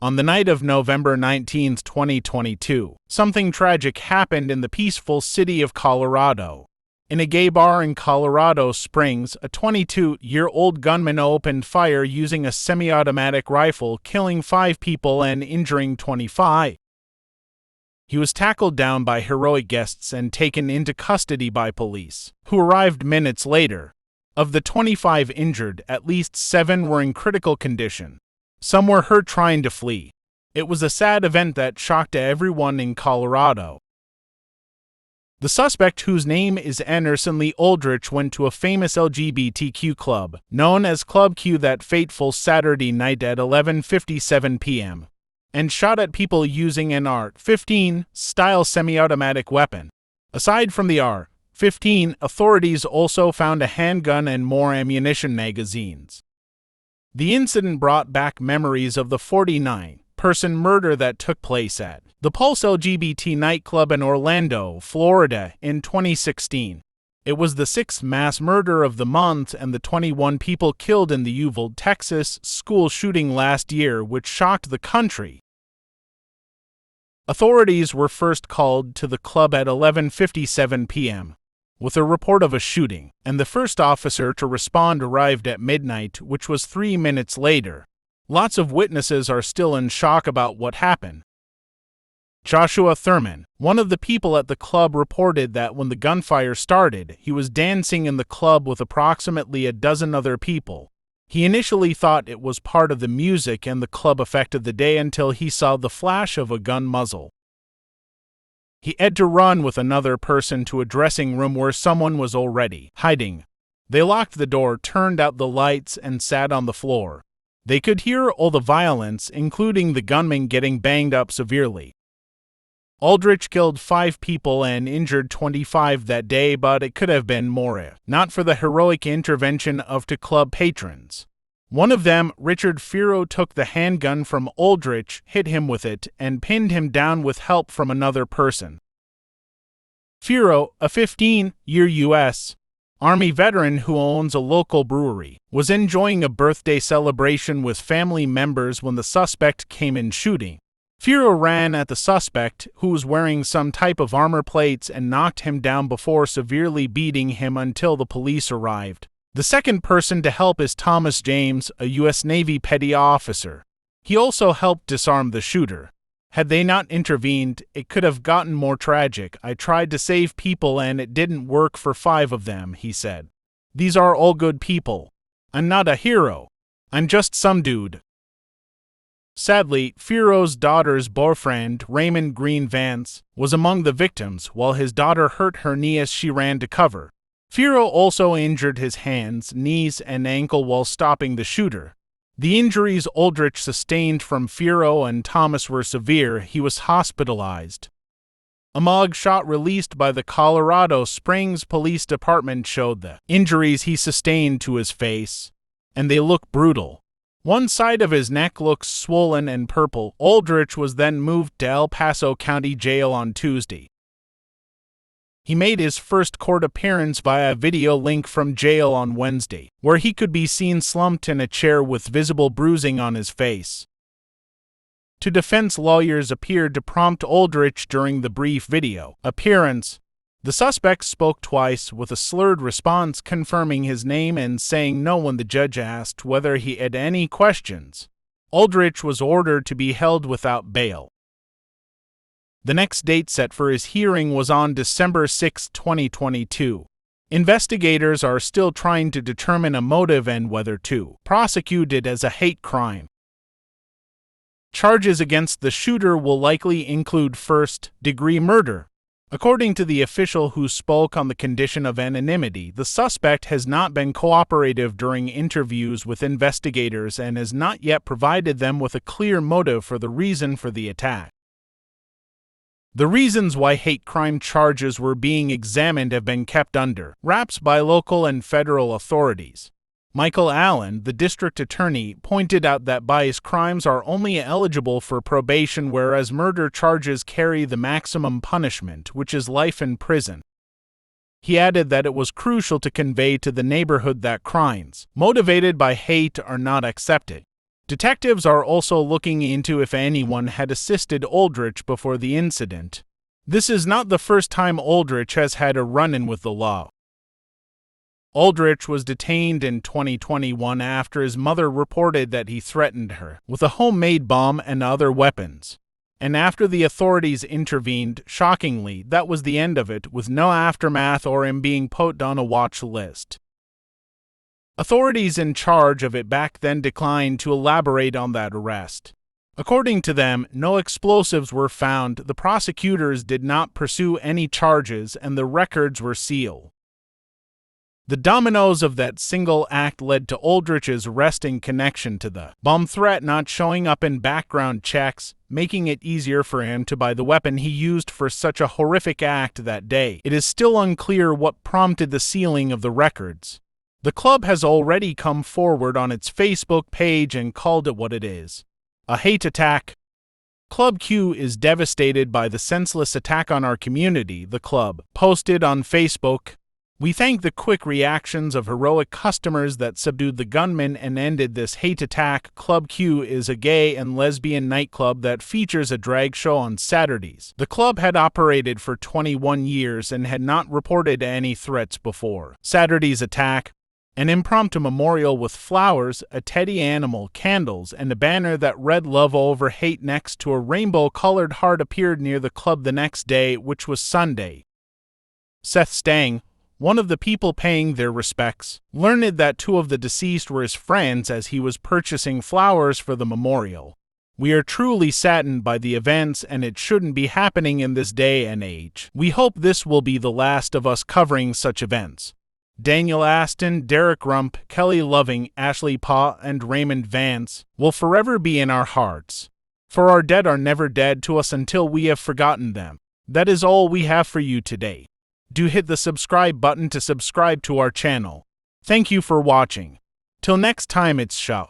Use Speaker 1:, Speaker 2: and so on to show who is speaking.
Speaker 1: On the night of November 19, 2022, something tragic happened in the peaceful city of Colorado. In a gay bar in Colorado Springs, a 22-year-old gunman opened fire using a semi-automatic rifle, killing 5 people and injuring 25. He was tackled down by heroic guests and taken into custody by police, who arrived minutes later. Of the 25 injured, at least 7 were in critical condition. Some were hurt trying to flee. It was a sad event that shocked everyone in Colorado. The suspect, whose name is Anderson Lee Aldrich, went to a famous LGBTQ club, known as Club Q, that fateful Saturday night at 11:57 p.m., and shot at people using an AR-15 style semi-automatic weapon. Aside from the AR-15, authorities also found a handgun and more ammunition magazines. The incident brought back memories of the 49-person murder that took place at the Pulse LGBT nightclub in Orlando, Florida, in 2016. It was the 6th mass murder of the month and the 21 people killed in the Uvalde, Texas, school shooting last year, which shocked the country. Authorities were first called to the club at 11:57 p.m. with a report of a shooting, and the first officer to respond arrived at midnight, which was 3 minutes later. Lots of witnesses are still in shock about what happened. Joshua Thurman, one of the people at the club, reported that when the gunfire started, he was dancing in the club with approximately a dozen other people. He initially thought it was part of the music and the club effect of the day until he saw the flash of a gun muzzle. He had to run with another person to a dressing room where someone was already hiding. They locked the door, turned out the lights, and sat on the floor. They could hear all the violence, including the gunman getting banged up severely. Aldrich killed 5 people and injured 25 that day, but it could have been more if not for the heroic intervention of 2 club patrons. One of them, Richard Firo, took the handgun from Aldrich, hit him with it, and pinned him down with help from another person. Firo, a 15-year U.S. Army veteran who owns a local brewery, was enjoying a birthday celebration with family members when the suspect came in shooting. Firo ran at the suspect, who was wearing some type of armor plates, and knocked him down before severely beating him until the police arrived. The second person to help is Thomas James, a U.S. Navy petty officer. He also helped disarm the shooter. Had they not intervened, it could have gotten more tragic. I tried to save people and it didn't work for 5 of them, he said. These are all good people. I'm not a hero. I'm just some dude. Sadly, Firo's daughter's boyfriend, Raymond Green Vance, was among the victims, while his daughter hurt her knee as she ran to cover. Firo also injured his hands, knees, and ankle while stopping the shooter. The injuries Aldrich sustained from Firo and Thomas were severe. He was hospitalized. A mug shot released by the Colorado Springs Police Department showed the injuries he sustained to his face, and they look brutal. One side of his neck looks swollen and purple. Aldrich was then moved to El Paso County Jail on Tuesday. He made his first court appearance via video link from jail on Wednesday, where he could be seen slumped in a chair with visible bruising on his face. 2 defense lawyers appeared to prompt Aldrich during the brief video appearance. The suspect spoke twice with a slurred response, confirming his name and saying no when the judge asked whether he had any questions. Aldrich was ordered to be held without bail. The next date set for his hearing was on December 6, 2022. Investigators are still trying to determine a motive and whether to prosecute it as a hate crime. Charges against the shooter will likely include first-degree murder. According to the official who spoke on the condition of anonymity, the suspect has not been cooperative during interviews with investigators and has not yet provided them with a clear motive for the reason for the attack. The reasons why hate crime charges were being examined have been kept under wraps by local and federal authorities. Michael Allen, the district attorney, pointed out that bias crimes are only eligible for probation, whereas murder charges carry the maximum punishment, which is life in prison. He added that it was crucial to convey to the neighborhood that crimes motivated by hate are not accepted. Detectives are also looking into if anyone had assisted Aldrich before the incident. This is not the first time Aldrich has had a run-in with the law. Aldrich was detained in 2021 after his mother reported that he threatened her with a homemade bomb and other weapons. And after the authorities intervened, shockingly, that was the end of it, with no aftermath or him being put on a watch list. Authorities in charge of it back then declined to elaborate on that arrest. According to them, no explosives were found, the prosecutors did not pursue any charges, and the records were sealed. The dominoes of that single act led to Aldrich's arrest in connection to the bomb threat not showing up in background checks, making it easier for him to buy the weapon he used for such a horrific act that day. It is still unclear what prompted the sealing of the records. The club has already come forward on its Facebook page and called it what it is: a hate attack. Club Q is devastated by the senseless attack on our community, the club posted on Facebook. We thank the quick reactions of heroic customers that subdued the gunman and ended this hate attack. Club Q is a gay and lesbian nightclub that features a drag show on Saturdays. The club had operated for 21 years and had not reported any threats before Saturday's attack. An impromptu memorial with flowers, a teddy animal, candles, and a banner that read "Love over Hate" next to a rainbow-colored heart appeared near the club the next day, which was Sunday. Seth Stang, one of the people paying their respects, learned that two of the deceased were his friends as he was purchasing flowers for the memorial. We are truly saddened by the events, and it shouldn't be happening in this day and age. We hope this will be the last of us covering such events. Daniel Aston, Derek Rump, Kelly Loving, Ashley Paw, and Raymond Vance will forever be in our hearts. For our dead are never dead to us until we have forgotten them. That is all we have for you today. Do hit the subscribe button to subscribe to our channel. Thank you for watching. Till next time, it's Shao.